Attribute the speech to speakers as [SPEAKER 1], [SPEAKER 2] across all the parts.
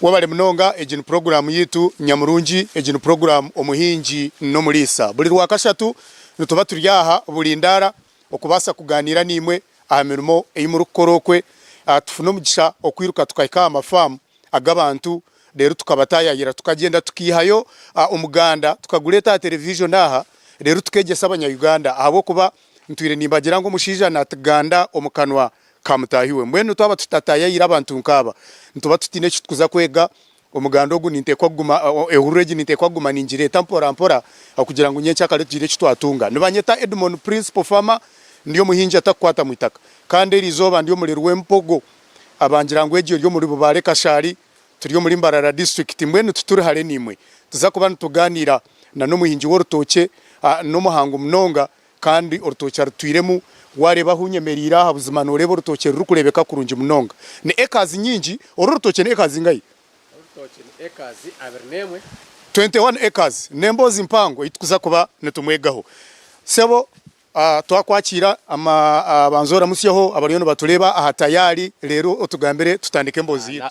[SPEAKER 1] wabale mnonga ejin program yitu nyamurungi ejin program omuhinji no mulisa buli rwakashatu nituba turyaha bulindara okubasa kuganira nimwe amirimo eyimurukorokwe tufuno mugisha okwiruka tukayika amafamu agabantu rero tukabatayayira tukagenda tukihayo umuganda tukagureta television aha rero tukegesa abanya Uganda abo kuba ntwire nimbagira ngo mushija natuganda omukanwa kamutahiwe mwene twaba tutatayayira abantu nkaba ntuba tutine kitkuza kwega omuganda ogu nintekwa guma ehurege nintekwa guma ninjire tampora mpora akugira ngo nyencha kale jire kitwatunga nibanyeta Edmond Principal Farmer ndiyo muhinja atakwata mwitaka kandi rizoba ndiyo muri Rwempogo abangira ngo egiyo ryo muri Bubare Kashari turiyo muri Mbarara district mwene tuturi hare nimwe tuzakuba ntuganira na no muhinji worutoke no muhango mnonga kandi orutoke rutwiremu wareba hunyemerira habuzimano rebo rutoke rukurebeka kurunji mnonga ni ekazi nyingi orutoke ni ekazi ngai
[SPEAKER 2] urutoke ni ekazi abernemwe
[SPEAKER 1] 21 acres nembozi mpango itukuza kuba netumwegaho sebo twakwakira abanzora musyeho abariyo batureba ahatayari rero otugambere tutandike mbozi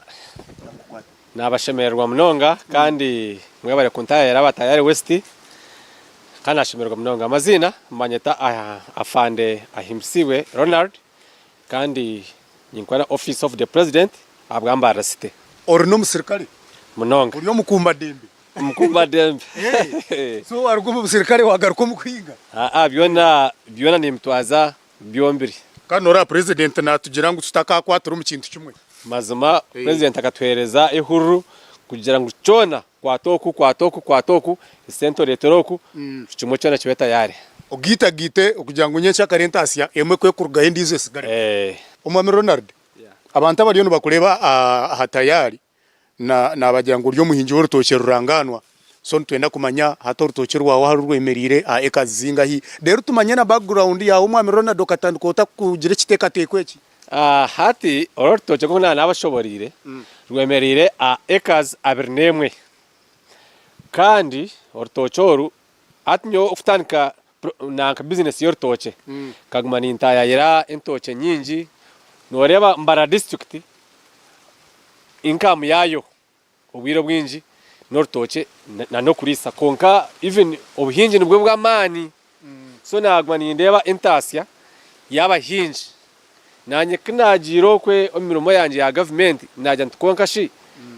[SPEAKER 2] nabashemerwa mnonga kandi mwebare kuntayera abatayari west kana ashemerwa mnonga amazina manyeta afande ahimsiwe Ronald kandi nyinkwana office of the president abwamba rasite
[SPEAKER 1] orno musirikali
[SPEAKER 2] mnonga
[SPEAKER 1] uriyo mukumba dembe
[SPEAKER 2] mukumba dembe
[SPEAKER 1] so aruko musirikali wagaruko mukwiga
[SPEAKER 2] byona nimtwaza byombiri
[SPEAKER 1] kandi ora president natugira ngo tutaka kwaturu mu kintu kimwe
[SPEAKER 2] mazima president akatwereza ihuru kugira ngo cyona kwatoku isento letoroku cyimo cyona kibeta yare
[SPEAKER 1] ogita gite kugira ngo nyencha karentasia emwe kwe kuruga indizo sigare umwami Ronald abantu abariyo bakureba hatayari na abagira ngo ryo muhinji worutoke ruranganwa so ntwenda kumanya hato rutoke rwawo hari rwemerire ekazi zingahi rero tumanye na background yawo umwami Ronald okatandukota kugira kiteka tekweki
[SPEAKER 2] hati orutoke ko nabashoborire rwemerire ekazi abernemwe kandi orutoke oru atnyo uftanika nanka business yorutoke kaguma nintayayira entoke nyingi noreba Mbara district income yayo ubwiro bwinji norutoke na no kurisa konka even obuhinji nibwo bw'amani so naguma nindeba entasya yabahinji nanye kinagiro kwe omirimo yanje ya government najya ntukonka shi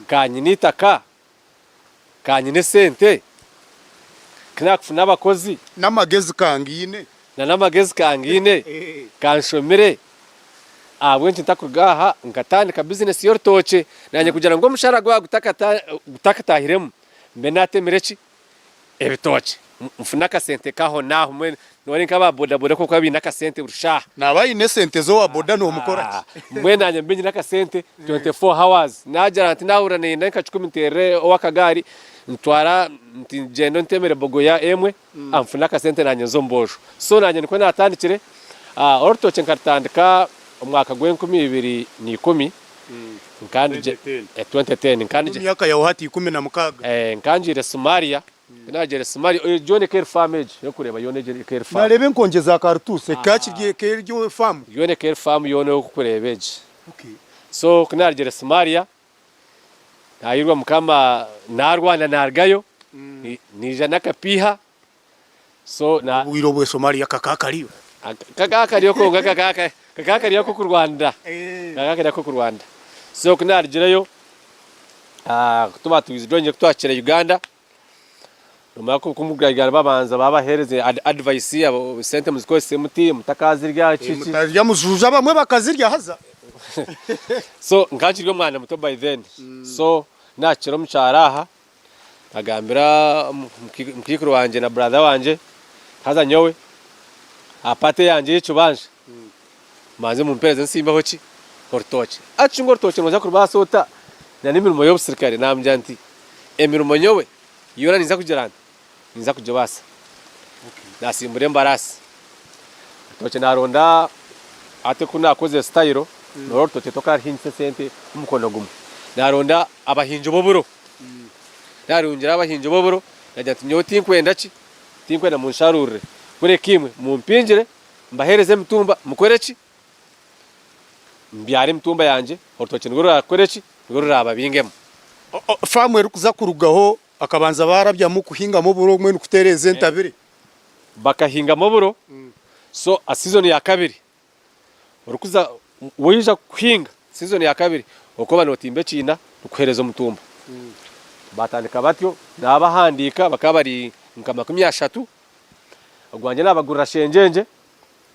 [SPEAKER 2] kanyinitaka kanyine sente kinakufuna abakozi
[SPEAKER 1] namagezi kangine
[SPEAKER 2] namagezi kangine kanshomere abwenje ntakugaha ngatandika business yorutoke nanye kugira ngo mushara gwa gutakatahiremu mbe natemereki ebitoke mfuna ka sente kaho naho mwe none nkaba boda ko kwabi naka sente urusha
[SPEAKER 1] nabayi ne sente zo wa boda no mukora
[SPEAKER 2] mwe nanye mbenye naka sente 24 hours najara nti nahura ne nka 10 tere wakagari ntwara ntigendo ntemere bogoya emwe amfuna ka sente nanye zombosho so nanye niko natandikire orutoke nkartandika umwaka gw'2010 nkandi 2010 nkandi
[SPEAKER 1] myaka ya hati 16
[SPEAKER 2] nkanjire Somalia najere Somalia John Care Farm yo kureba yone Care Farm
[SPEAKER 1] narebe nkongeza kartuse kakigiye keryo farm
[SPEAKER 2] yone Care Farm yone okukurebeje so kunarjere Somalia ayirwa mukama narwana nargayo nija nakapiha so na
[SPEAKER 1] wiro bwe Somalia kakakariyo
[SPEAKER 2] ko kakakariyo ko ku Rwanda kakakariyo ko ku Rwanda so kunarjereyo kutuba tuwizidonje kutwakira Uganda numako kumugayigara babanza babahereze advice yabo sente muzikose muti mutakazirya
[SPEAKER 1] ciki mutarya muzuza bamwe bakazirya haza
[SPEAKER 2] so nkakirwe mwana muto by then so nakiro mucyaraha agambira mukikuru wanje na brother wanje haza nyowe apate yanje yicubanje maze mumpereze nsimbaho ki orutoke acungo orutoke noza kurubasota na nimirimo y'obusirikare namjanti emirimo nyowe yora niza kugirana niza kujobasa nasimbure Mbarasi orutoke naronda ate kunakoze style orutoke tokari hinse sente umukono gumu naronda abahinjo boburo narungira abahinjo boburo najya tinyo tinkwenda ki tinkwenda munsharure kure kimwe mumpinjire mbahereze mtumba mukoreki mbyare mtumba yanje orutoke ngoro akoreki ngoro ababingemo
[SPEAKER 1] famu erukuza kurugaho akabanza barabya mu kuhinga mu buro mwe nukutereza entabire
[SPEAKER 2] bakahinga mu buro so a season ya kabiri urukuza wija kuhinga season ya kabiri uko bano timbe China ukuhereza umutumba batandika batyo nabahandika bakabari nkama 30 agwanje nabagurira shenjenje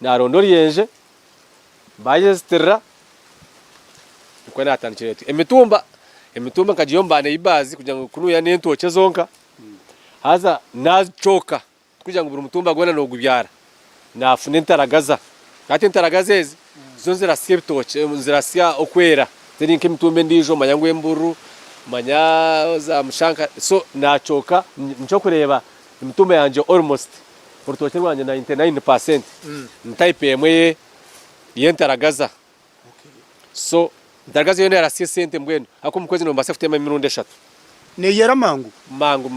[SPEAKER 2] na rondoriyenje bayestera uko natandikire emitumba kajiyombane ibazi kugira ngo kunuya nentoke zonka haza nachoka kugira ngo buri mutumba gona no gubyara nafune ntaragaza kati ntaragazezi zonzira septoche zirasya okwera ziri nk'imitumbe ndijo manyangwe mburu manya za mshanka so nachoka nco kureba imitumba yanje almost urutoke rwanje 99% ntype emwe yentaragaza so ntaragaza yone yarasye sente mbwene ako mukwezi no mbase futema imirundi 3
[SPEAKER 1] ne yera mangu
[SPEAKER 2] mangu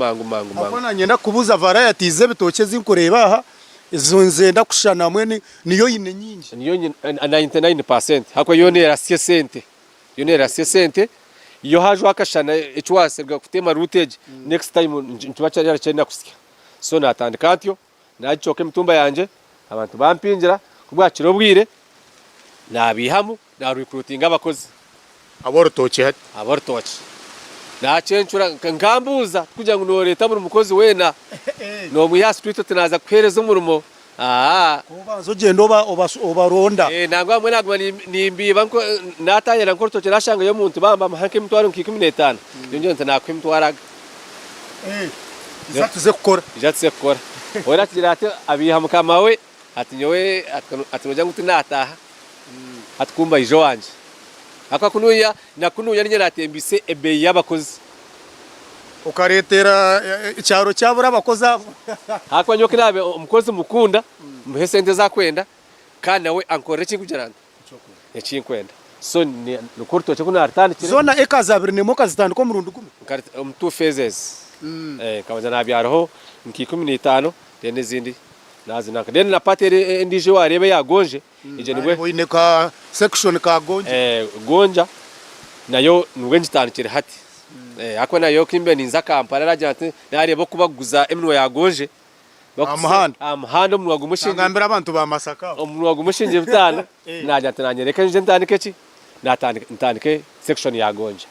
[SPEAKER 1] nyenda kubuza varieties zebitoke zinkureba aha zonze ndakushana mwene niyo yine nyinji
[SPEAKER 2] niyo 99% hako yone yarasye sente iyo hajo akashana ecwaserwa kutema routage next time ntubacha yaracenda kusya so natandika atyo nachoke mitumba yanje abantu bampinjira kubwakiro bwire nabihamu na recruiting abakozi
[SPEAKER 1] abortoche
[SPEAKER 2] nacencura nkambuza kugira ngo no leta muri mukozi wena no muya street tunaza kuhereza umurimo
[SPEAKER 1] kubanzo gendo obaronda
[SPEAKER 2] nangwa amwe nagwa nimbiba nko natanyera nko rutoke nashanga yo muntu bamba hanke mutwaro nki15 yonje ntanakwe mutwaraga jatuze gukora ora kigira ati abiha mukama we ati nyowe atinoja nguti nataha atkumba ijo wanje akakunuya nakunuya ninye natembise ebe yabakozi
[SPEAKER 1] ukaretera icyaro cyabura abakoza
[SPEAKER 2] hakwa nyoke nabe umukozi mukunda muhe sente za kwenda kandi nawe ankore kikugerana ekinkwenda so ni nukurtoche kuna artandikire
[SPEAKER 1] zona ekaza abiri nemoka zitandiko mu rundu kumwe
[SPEAKER 2] mu two phases kabanza nabyaraho nki 15 dene zindi nazinaka dene na patere ndije warebe yagonje ije nibwe
[SPEAKER 1] boine ka section ka gonje
[SPEAKER 2] gonja nayo nubwe njitandikire hati akwa nayo kimbe ninza Kampala rajante narebo kubaguza emno yagonje amahando mu wagumushinje
[SPEAKER 1] ngambira abantu ba Masaka
[SPEAKER 2] mu wagumushinje bitana najante nanyereka nje ntandike ki natandike section yagonje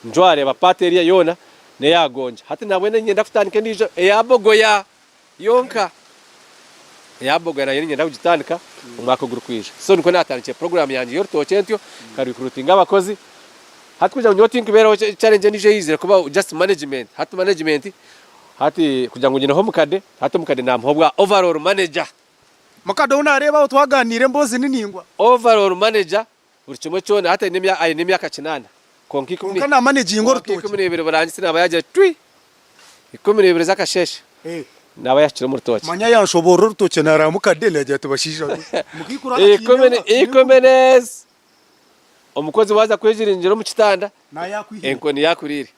[SPEAKER 2] njware ba patere yona ne yagonje hati nabwene nyenda kutandike ndijo yabogoya yonka yabogoya nayo nyenda kugitandika umwaka gurukwije so niko natandike program yanje yorutoke ntyo kari recruiting abakozi hati kuja nyotinga bero challenge nije yizira kuba just management hati kuja ngo nyine ho mukade hati mukade namhobwa overall manager
[SPEAKER 1] mukade unareba utwaganire mbozi niningwa
[SPEAKER 2] overall manager buri kimwe cyone hati nemyaka 9 konki kumwe
[SPEAKER 1] kana managing rutoke
[SPEAKER 2] kumwe bere barangise nabayaje twi ikomere bere zakasheshe nabayashira mu rutoke
[SPEAKER 1] manya yanshobora rutoke naramukade leje tubashija mukikura
[SPEAKER 2] ikomere umukozi waza kwejirinjira mu kitanda enkoni yakurire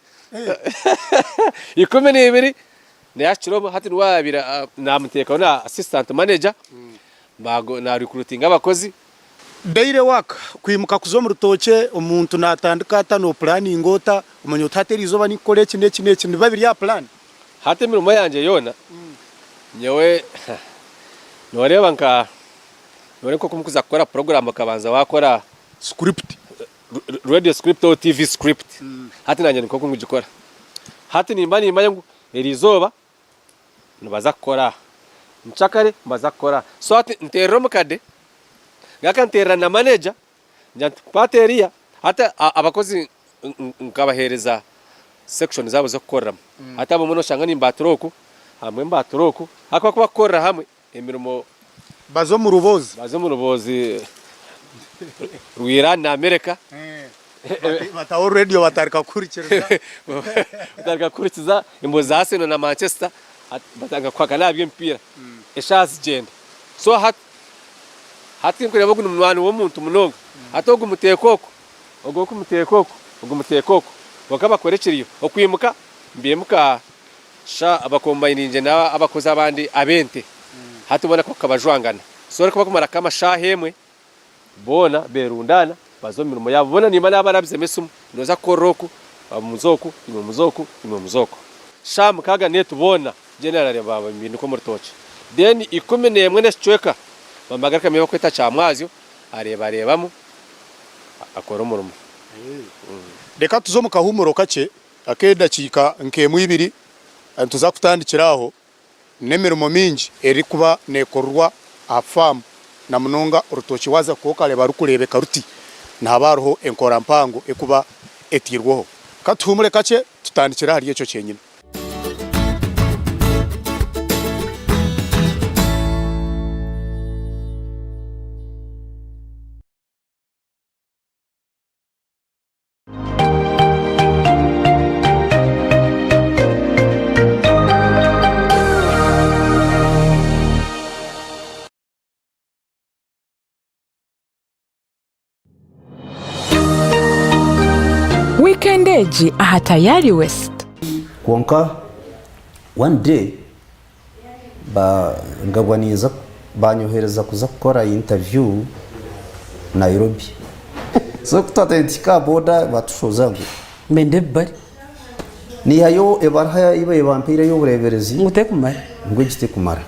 [SPEAKER 2] ikomene ibiri nayashiro hati nwabira namuteka na assistant manager bago na recruiting abakozi
[SPEAKER 1] daily work kwimuka kuzo mu rutoke umuntu natandika atano planning ota umenye utateri izoba nikore iki babiri ya plan
[SPEAKER 2] hati mirimo yanje yona nyewe noreba nka noreko kumukuza gukora program akabanza wakora
[SPEAKER 1] script
[SPEAKER 2] radio script or TV script hati nanye niko kungikora hati nimba yangu erizoba nabaza gukora nchakare mbaza gukora so hati ntero mukade ngaka ntera na manager njya pateria hata abakozi nkabahereza section zabo zo gukora hata abo muno shanga nimbatoroku hamwe mbatoroku akwa kubakora hamwe emirimo
[SPEAKER 1] bazo mu rubozi Rwira na Amerika bataho radio batarika
[SPEAKER 2] kurikiza imbo za Arsenal na Manchester batanga kwaka nabyo mpira eshazi genda so hati nkureba guno mwana wo muntu munonga atoga umutekoko bakabakorekiriyo okwimuka mbimuka sha abakombayininje na abakoza abandi abente hatubona ko kabajwangana so reka bakumara kama shahemwe bona berundana bazo mirimo yabo bona nimba nabarabye mesumu noza koroku muzoku imwe muzoku sham kaga ne tubona general baba ibintu ko murtoche then 11 nesicweka bamagarika meba kwita cyamwazyo arebamo akora umurumo
[SPEAKER 1] reka tuzomu kahumuro kace akeda kika nkemu ibiri tuza kutandikiraho nemirimo mingi eri kuba nekorwa afamu na munonga urutoki waza kokale barukurebeka ruti ntabaruho enkora mpango ekuba etirwaho katuhumure kace tutandikira hari cyo cyenyine.
[SPEAKER 3] Weekendeji aha Tayari West.
[SPEAKER 4] Konka one day ngabwaniza banyohereza kuza gukora interview Nairobi. So kutatentika boda batushoza ngo
[SPEAKER 5] mende bari
[SPEAKER 4] ni hayo ebarha ibe bampire yo bureberezi
[SPEAKER 5] ngute kumara
[SPEAKER 4] ngo gite kumara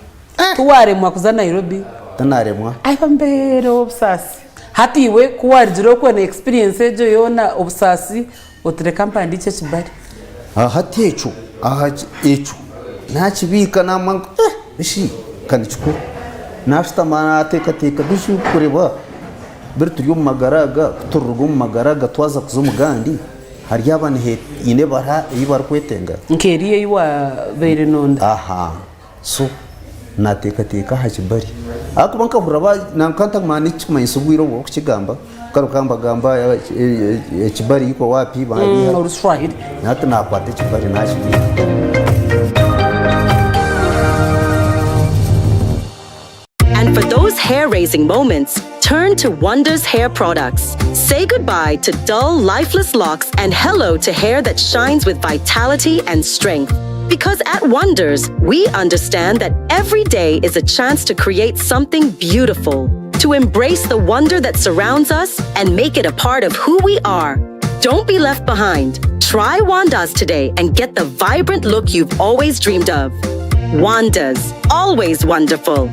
[SPEAKER 5] tuware mwakuza Nairobi
[SPEAKER 4] tanaremwa
[SPEAKER 5] aiba mbere obusasi hatiwe kuwarijiro ko na experience ejo yona obusasi otre company cyo kibari
[SPEAKER 4] hatecho aha echo nakibika namanga bishi kanichuko nafita mana teka bishi kureba birtu magaraga turugo magaraga twaza kuzumugandi hari yabane he ine bara ibar kwetenga
[SPEAKER 5] nkeriye iwa bere nonda
[SPEAKER 4] aha so nateka hakibari akubanka buraba nankanta mani chima isubwiro wo kigamba karukamba gamba ekibari iko wapi bari
[SPEAKER 5] uruswahili
[SPEAKER 4] nata nakwate kibari nashi.
[SPEAKER 6] And for those hair-raising moments, turn to Wonders Hair Products. Say goodbye to dull, lifeless locks and hello to hair that shines with vitality and strength. Because at Wonders, we understand that every day is a chance to create something beautiful, to embrace the wonder that surrounds us and make it a part of who we are. Don't be left behind. Try Wanda's today and get the vibrant look you've always dreamed of. Wanda's, always wonderful.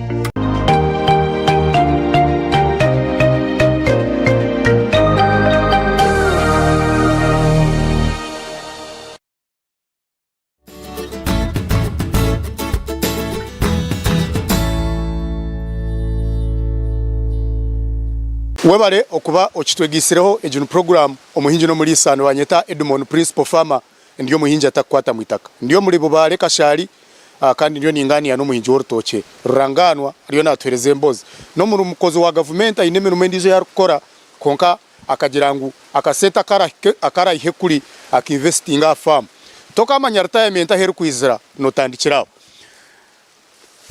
[SPEAKER 1] Webare okuba okitwegisireho ejunu program omuhinji no muri isano wanyeta Edmond Principal Farmer ndiyo muhinji atakwata mwitaka ndiyo muri bubare kashari kandi ndiyo ningani ya no muhinji w'urutoke ruranganwa ariyo natwereze mbozi no muri umukozi wa government ayine mirimo ndizo yakora konka akagirangu akaseta akara ihekuri akinvestinga farm toka amanyarta ya menta heru kwizira no tandikiraho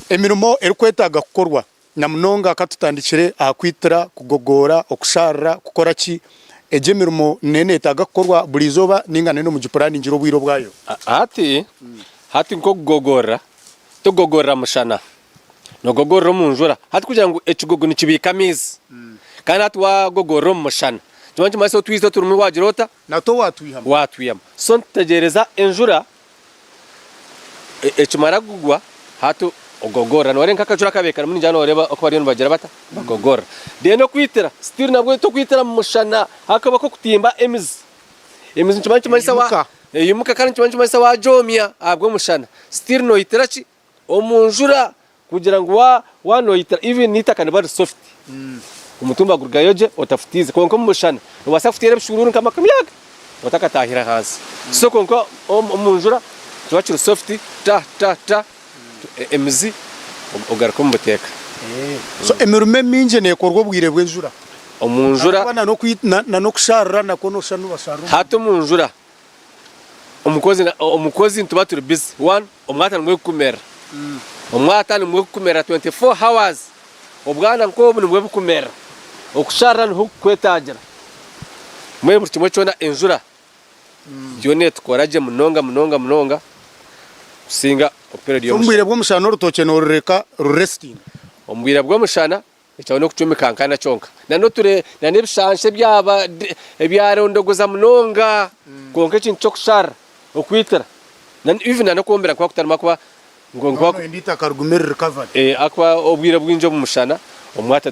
[SPEAKER 1] emirimo erikwetaga gukorwa namunonga katutandikire akwitira kugogora okusharra kukora ki ejemirimo nene tagakorwa bulizoba ningane no mujipurani njiro bwiro bwayo
[SPEAKER 2] hati nko kugogora tugogora mushana no gogora munjura hati kugira ngo ekigogo nikibika mizi kandi hati wa gogora mushana tumanyi maso twizo turumi wajirota
[SPEAKER 1] nato
[SPEAKER 2] watuyama so ntegereza enjura ekimara gugwa hatu ogogora no renka kacura kabekana muri njano oreba ko bari bagira bata bagogora de no kwitira still nabwo to kwitira mushana hakaba ko kutimba emizi nchimanchi sawa yimuka kandi nchimanchi sawa jomia abwo mushana still no itirachi omunjura kugira ngo no itira even nitakane bari soft umutumba gurgayoje otafutize konko mushana wasafutire bishururu kama kamyaga otakatahira hansi so konko omunjura twachiro soft ta emizi ugarako mbuteka
[SPEAKER 1] so emirime minje nekorwa bwire bw'enjura
[SPEAKER 2] omunjura
[SPEAKER 1] bana no kwitna no kusharra nakono shanu basharu
[SPEAKER 2] hato munjura umukozi ntuba turi busy one omwata mwe kumera omwata mwe kumera 24 hours obwana nko mwe kumera okusharra no kwetagira mwe buri kimwe cyona enjura yone tukoraje munonga singa opera dio
[SPEAKER 1] ombwire bwo mushana rutoke no rureka ruresting
[SPEAKER 2] ombwire bwo mushana icyo no kucumi kankana chonka nano ture nane bishanshe byaba ebyarondogoza munonga konke chin chokshar okwitara nan even nano kombera kwa kutarama kwa ngongwa
[SPEAKER 1] ndita karugumera recovery
[SPEAKER 2] akwa obwira bwinjo mu mushana omwata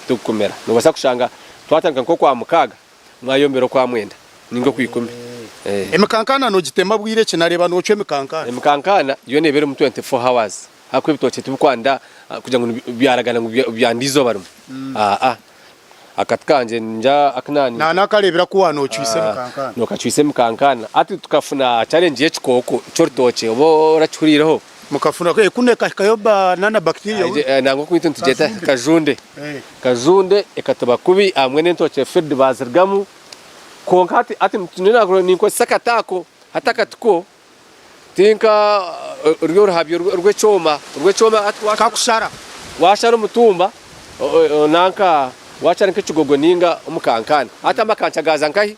[SPEAKER 2] tukumera no basa kushanga twatanga nko kwa mukaga mwayombero kwa mwenda ningo kwikumi
[SPEAKER 1] emikankana no gitema bwire kinareba no cyo
[SPEAKER 2] emikankana yo nebere mu 24 hours akwe bitoche tubikwanda kugira ngo byaragana ngo byandizo barumu akatkanje nja akanani
[SPEAKER 1] na karebera kuwa no cyise mikankana
[SPEAKER 2] no kacwise mikankana ati tukafuna challenge y'ekikoko cyortoche obo rachuriraho
[SPEAKER 1] mukafuna ko kuneka kayoba nana bacteria
[SPEAKER 2] nango kwita tujeta kajunde ekataba kubi amwe n'entoche field bazirgamu konkati ati tunina niko sakatako hatakatko tinka ryo habyo rwechoma
[SPEAKER 1] kakushara
[SPEAKER 2] washara mutumba nanka wachara nkichugogo ninga umukankana hata makancha gaza nkahi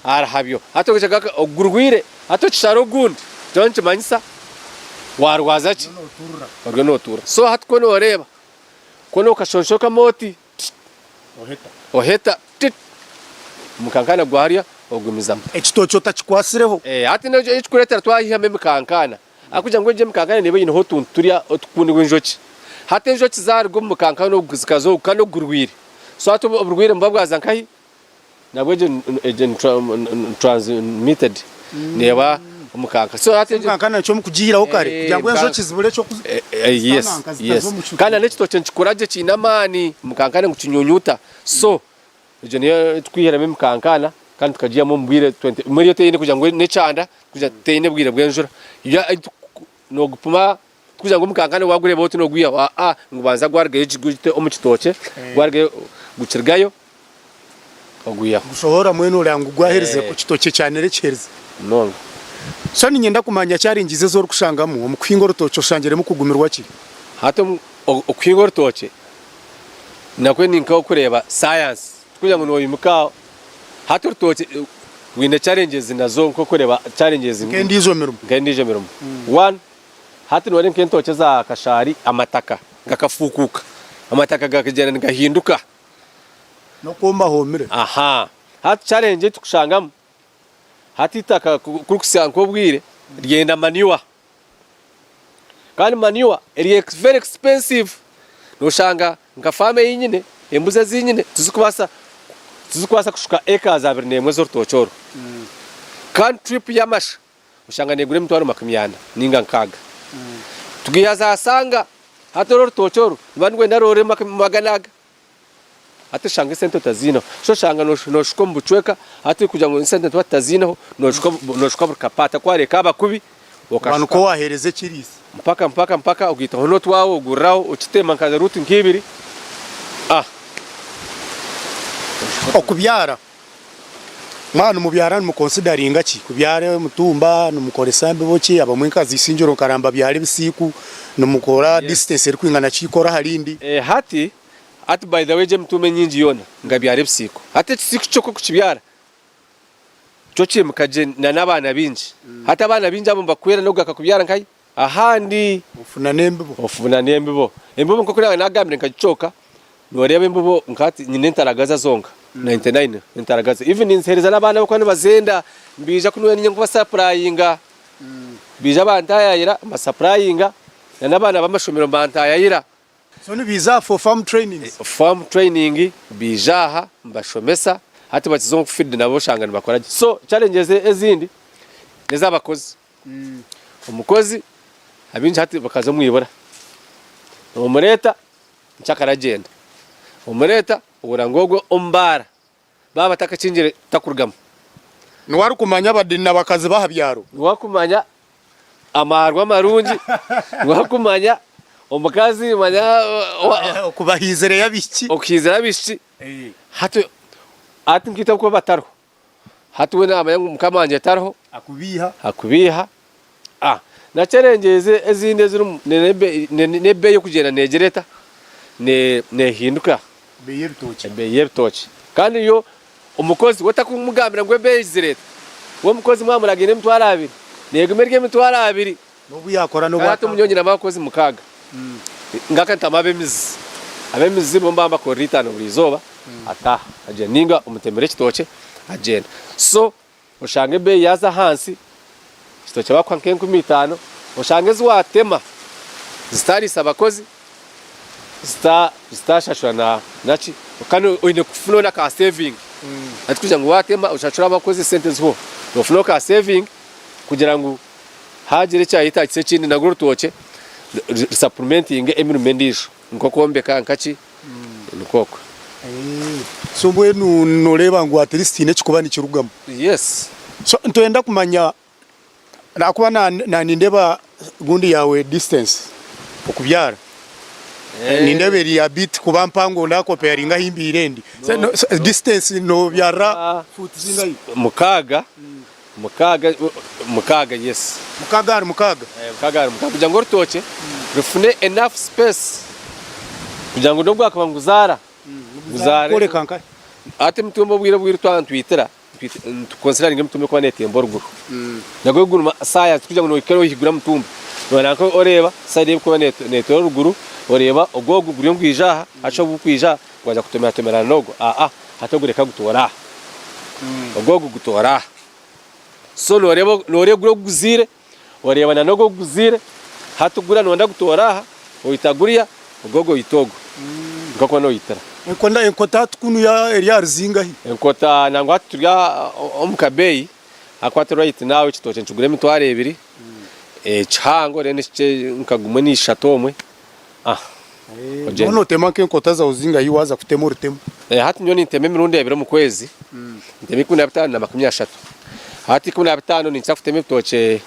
[SPEAKER 2] arahabyo hata kuchaka ogurwire hata chisharo gundi jonche manyisa warwaza ki orgo notura so hatko no reba kono kashonshoka moti oheta mukankana gwaria ogumizamo
[SPEAKER 1] ekitocho tachikwasireho
[SPEAKER 2] hati no echikureta twahihame mukankana akuja ngo je mukankana nebe yino hotuntu turia otukundi gwenjoki hati enjoki zargo mukankana no guzikazo kano gurwire so hati oburwire mbabwaza nkahi nabwe je transmitted neba umukanka so hati
[SPEAKER 1] mukankana cyo mukugihiraho kare kugira ngo enjoki zibure cyo
[SPEAKER 2] yes kana nekitocho nchikuraje kinamani mukankana ngukinyunyuta so ejo niyo twihirame mukankana kandi tukagiye mu mbwire 20 muri yo teyine kugira ngo necanda kugira teyine bwire bwenjura ya no gupuma kugira ngo mukankana wagure bote no gwiya ngubanza gwarge gite omukitoche gwarge gukirgayo ogwiya
[SPEAKER 1] gushobora mwene urangu gwahereze ku kitoche cyane rekereze
[SPEAKER 2] no
[SPEAKER 1] so ni nyenda kumanya cyaringize zo rukushangamo omukwingo rutocho shangere mu kugumirwa ki
[SPEAKER 2] hato okwingo rutoche nakwe ninka kureba science kugira ngo noyimuka hato rutoche wine challenges nazo nko kureba challenges
[SPEAKER 1] ngendizo mirumo
[SPEAKER 2] one hati nore nkentoche za kashari amataka gakafukuka amataka gakagenda ngahinduka
[SPEAKER 1] no komba homire
[SPEAKER 2] hati challenge tukushangamo hati taka kurukusanko bwire ryenda manure kandi manure eri very expensive no shanga ngafame yinyine embuze zinyine tuzikubasa kushuka acres abiri nemwe zo rutochoro kandi trip yamasha ushanga negure mutwaro makumyana ninga nkaga tugiyaza asanga hatoro rutochoro bandwe ndarore maganaga ate shanga sento tazino so shanga no shuko mbuchweka ate kuja ngo sento twatazino no shuko kapata kware kaba kubi
[SPEAKER 1] okashuka ko wahereze kirisi
[SPEAKER 2] mpaka ugita hono twawo gurao ukitema nkaza ruti nkibiri
[SPEAKER 1] okubyara mwana mubyara mukonsideringa ki kubyara mutumba numukoresambe boki abamwinkazi isinjoro karamba byari bisiku numukora distance eri kwingana chikora halindi
[SPEAKER 2] hati by the way je mtume nyinji yona ngabyara bisiku hati chisiku choko kuchibyara chochi mukaje nabana binji hata abana binji abo mbakwera no gakakubyara nkai ahandi ufuna nembibo embibo nko kuri nagambire nkachoka noreba embibo nkati nyine ntaragaza zonga 99 ntaragaza even insereza nabana bako bazenda mbija kunwe ninye kuba supplyinga bija bantayira ama supplyinga nabana bamashomero bantayira
[SPEAKER 1] so ni biza for farm
[SPEAKER 2] training bijaha mbashomesa hati batizonga feed nabo shangana bakora so challenges ezindi neza bakozi umukozi abinje hati bakaza mwibora umureta nchakaragenda umureta uburangogo ombara baba takacinjire takurugama
[SPEAKER 1] nwari kumanya badina bakazi bahabyaro
[SPEAKER 2] nwakumanya amarwa marungi nwakumanya omukazi manya
[SPEAKER 1] kubahizere yabiki
[SPEAKER 2] okizera biki hati nkita ko bataro hati we namanya mukamanje tarho akubiha na challenges ezinde ziri nebe yo kugenda negereta ne hinduka beyertoche kandi yo umukozi watakumugambira ngo bezireta wo mukozi mwamuragene mutwara abiri negumerge mutwara abiri
[SPEAKER 1] no buyakora no
[SPEAKER 2] bato munyonyi nabakozi mukaga ngaka ntamabe mizi abemizi bombamba ko ritano burizoba ata agenda ninga umutemere kitoke agenda so ushange be yaza hansi kitoke bakwa nkenku 5 ushange zwatema zitari sabakozi zitashashwana nachi kano oine kufuna ka saving ati kugira ngo watema ushachura abakozi sentence ho no ka saving kugira ngo hagire cyahita kindi na gurutoke supplementing emirumendisho nko kombeka nkachi nukoko
[SPEAKER 1] so mbwenu noreba ngo at least ine kikubani kirugamo
[SPEAKER 2] yes
[SPEAKER 1] so ntoenda kumanya nakuba na nindeba gundi yawe distance okubyara nindeberi ya bit kuba mpango ndako pairinga himbi irendi distance no byara foot zingayi mukaga yes mukaga kugira ngo rutoke rufune enough space kugira ngo ndobwa akabanguzara kore kanka
[SPEAKER 2] ate mtumbo bwira twantwitira tukonsideringa mtumbe kwa netembo ruguru nago guruma science kugira ngo ikero higura mtumbe nona ko oreba side ko neto ruguru oreba ogogo guriyo ngwijaha acho bukwija kwaza kutomera nogo hatogureka gutora ogogo gutora so noreba guro guzire oreba na nogo guzire hatugura nonda gutora oyitaguriya ogogo yitogo ngako no yitara
[SPEAKER 1] enkota tukunu ya area ruzinga hi
[SPEAKER 2] enkota nangwa turya omukabeyi akwata right nawe kitoke ncugure mitware 2 chango rene cye nkagumwe ni shatomwe
[SPEAKER 1] ono tema ke nkota za uzinga hi waza kutema urutemo
[SPEAKER 2] hati nyo ni teme mirundi 2 mu kwezi teme 15 na 30 hati 15 ni nshafuteme bitoke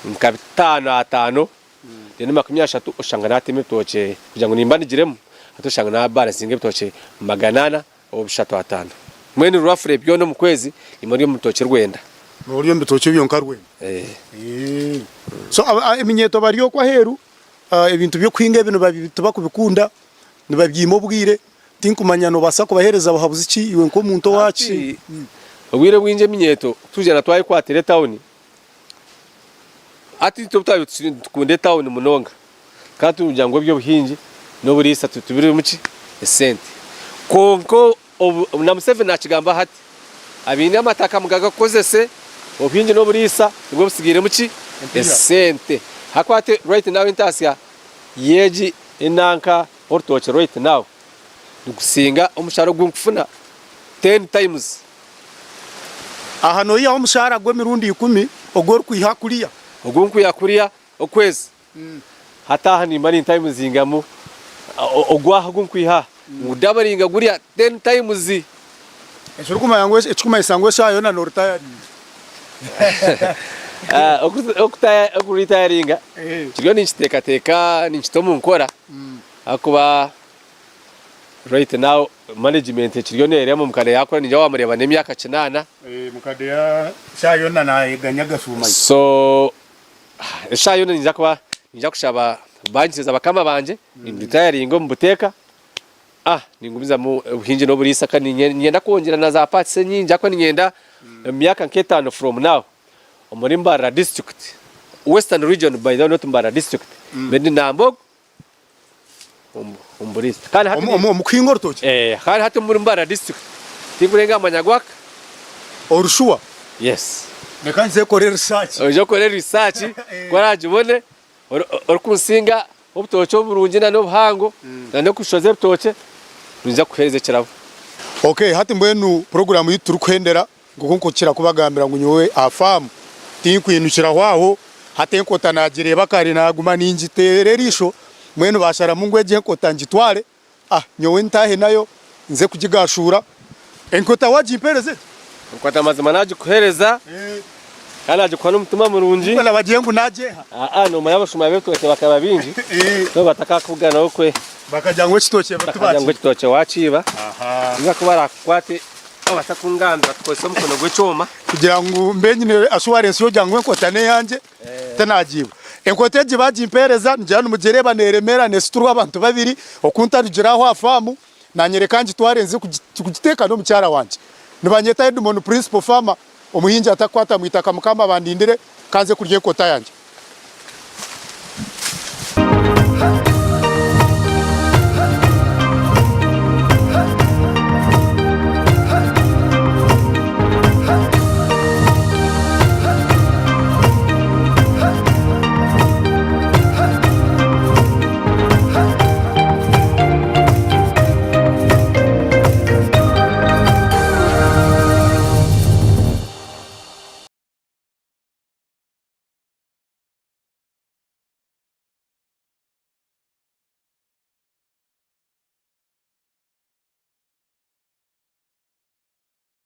[SPEAKER 2] nkabitano 5 rene 30 ushanga nateme bitoke kugira ngo nimbandigiremo atushanga na balance bitoke 800 obishatu 5 mwene rwafure byo no mu kwezi imuri mu bitoke rwenda
[SPEAKER 1] noriyo mbitoke byonka rwenda so eminyeto bariyo kwa heru ibintu byo kwinga ibintu babituba kubikunda nibabyimo bwire tinkumanya no basa kubahereza bahabuze iki iwe nko muntu waci
[SPEAKER 2] ubwire bwinje minyeto tujana twaye kwa tele town ati tubutaye tukunde town munonga kandi umuryango byo buhinji no burisa tutubiri muki esente konko na Museveni nakigamba hati abindi amataka mugaga kozese obuhinji no burisa ngo busigire muki esente hakwate right now intasya yeji inanka ortoche right now dukusinga umusharo gw'umfuna 10 times
[SPEAKER 1] ahano ya umushara gwe mirundi 10 ogor kwihakuriya
[SPEAKER 2] ogunku yakuriya okwezi hata hani mari times zingamu ogwa hagunku iha mudabaringa guriya 10 times
[SPEAKER 1] eshurukuma yango echukuma isango shayo na nortaya okuritaringa kiryo ninchiteka ninchitomu nkora akuba right now management kiryo neremo mukade yakora ninja wamureba nemyaka 9 mukade ya shayo na yeganyaga suma
[SPEAKER 2] so shayo ninja kuba ninja kushaba banjeza bakama banje inditaringo mbuteka ningumiza mu buhinje no burisa kandi nyenda kongera na za parts nyinja ko nyenda myaka 5 from now muri Mbara district western region by the not Mbara district bendi nambo umburisa kandi hati
[SPEAKER 1] mukwingo rutoke
[SPEAKER 2] kandi hati muri Mbara district tingurenga amanyagwaka
[SPEAKER 1] orushua
[SPEAKER 2] yes
[SPEAKER 1] nekanze korera research
[SPEAKER 2] ojo korera research kwarajibone orukunsinga obutocho burungi na no buhango na no kushoze butoche nja kuhereze kirabo
[SPEAKER 1] okay hati mbwenu program yituru kwendera nguko kira kubagambira ngo nyowe afamu tinkwinukira hwaho hate nkota nagire bakari naguma ninjitererisho mwenu bashara mungwe je nkota njitware nyowe ntahe nayo nze kugigashura enkota wajimpereze
[SPEAKER 2] nkota mazima naje kuhereza kana aje kwa n'umutima murungi
[SPEAKER 1] bala bagengu najeha
[SPEAKER 2] no mayabashuma betwete bakaba bingi no bataka kugana okwe
[SPEAKER 1] bakajangwe kitoke
[SPEAKER 2] bakajangwe kitoke waciba niba kubara kwate abatakunganda twese mukono gw'cyoma
[SPEAKER 1] kugira ngo mbenyine assurance yo jangwe nkotane yanje tanajiba enkote je bajimpereza njana umugereba neremera nesituru abantu babiri okunta rugiraho afamu nanyereka nje twarenze kugiteka no mucyara wanje nibanyeta Edmond principal farmer umuhinja atakwata mwitaka mukamba bandindire kanze kurye kota yanje